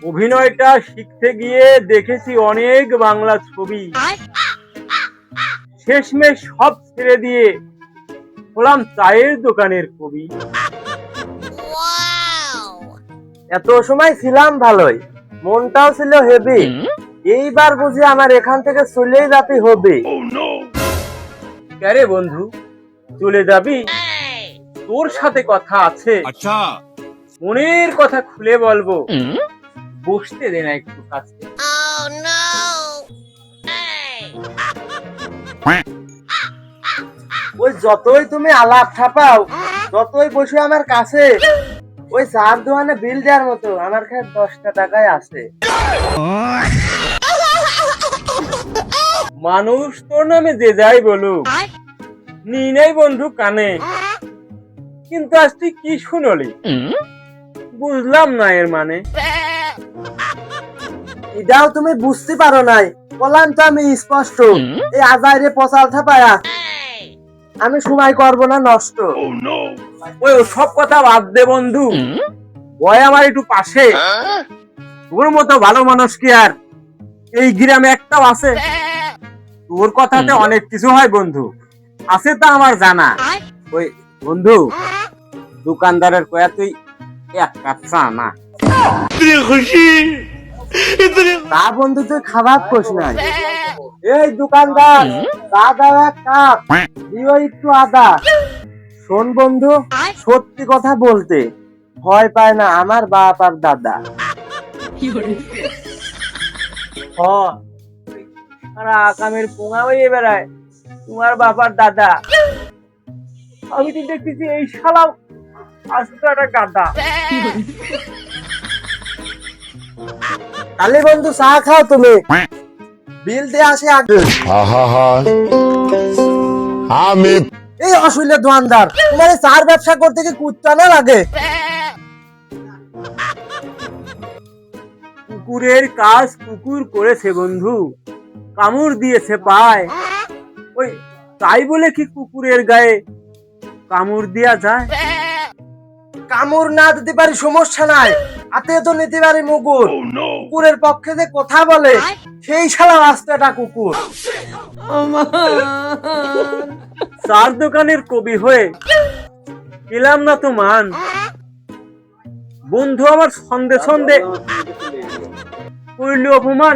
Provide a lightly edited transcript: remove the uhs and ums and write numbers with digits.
অভিনয়টা শিখতে গিয়ে দেখেছি অনেক বাংলা ছবি, শেষমেশ সব ছেড়ে দিয়ে হলাম চায়ের দোকানের কবি। এত সময় ছিলাম ভালোই, মনটাও ছিল হেভি, এইবার বুঝি আমার এখান থেকে চলেই যেতে হবে। আরে বন্ধু, চলে যাবি? তোর সাথে কথা আছে, আচ্ছা মনের কথা খুলে বলবো, বসতে দে না একটু কাছে। ওই যতই তুমি আলাপ ছাপাও, ততই বসে আমার কাছে, ওই চার দোকানে বিল দেওয়ার মতো আমার কাছে 10টা টাকায় আছে। মানুষ তোর নামে যে যাই বলুক, নি নাই বন্ধু কানে, কিন্তু আজ তুই কি শুনলি? বুঝলাম না এর মানে। এটাও তুমি বুঝতে পারো নাই, বললাম তো আমি স্পষ্ট। এই আজাইরে পচাল ছাপায়া আমি সময় করবো না নষ্ট। ওই সব কথা বাদ দে বন্ধু, ভয় আমার একটু পাশে। তোর মতো ভালো মানুষ কি আর এই গ্রামে একটাও আছে? তোর কথাতে অনেক কিছু হয় বন্ধু, আছে তা আমার জানা। ওই বন্ধু, দোকানদারের কয়া তুই এক কাপ চা না। তা বন্ধু তুই খাবার কোস নাই। এই দোকানদার, চা দাও এক কাপ, দিও একটু আদা। শোন বন্ধু, সত্যি কথা বলতে ভয় পায় না আমার বাপ আর দাদা। সারা আকামের পোঙা হয়ে বেড়ায় তোমার বাবার দাদা। আমি তো দেখতেছি এই শালা আস্তে একটা গাদা। তাহলে বন্ধু চা খাও তুমি, বিল দিয়ে আসে আগে। আমি এই অসুবিধা দোকানদার, তোমার এই চার ব্যবসা করতে কি কুত্তা না লাগে? কুকুরের কাজ কুকুর করেছে বন্ধু, কামড় দিয়েছে পায়। ওই তাই বলে কি কুকুরের গায়ে কামড় দেয়া যায়? কামড় না দিতে পারি সমস্যা নাই, হাতে তো নিতে পারি মুগুর। কুকুরের পক্ষে যে কথা বলে সেই শালা রাস্তাটা কুকুর। চার দোকানের কবি হয়ে পেলাম না তো মান। বন্ধু আমার ছন্দে ছন্দে করল অপমান।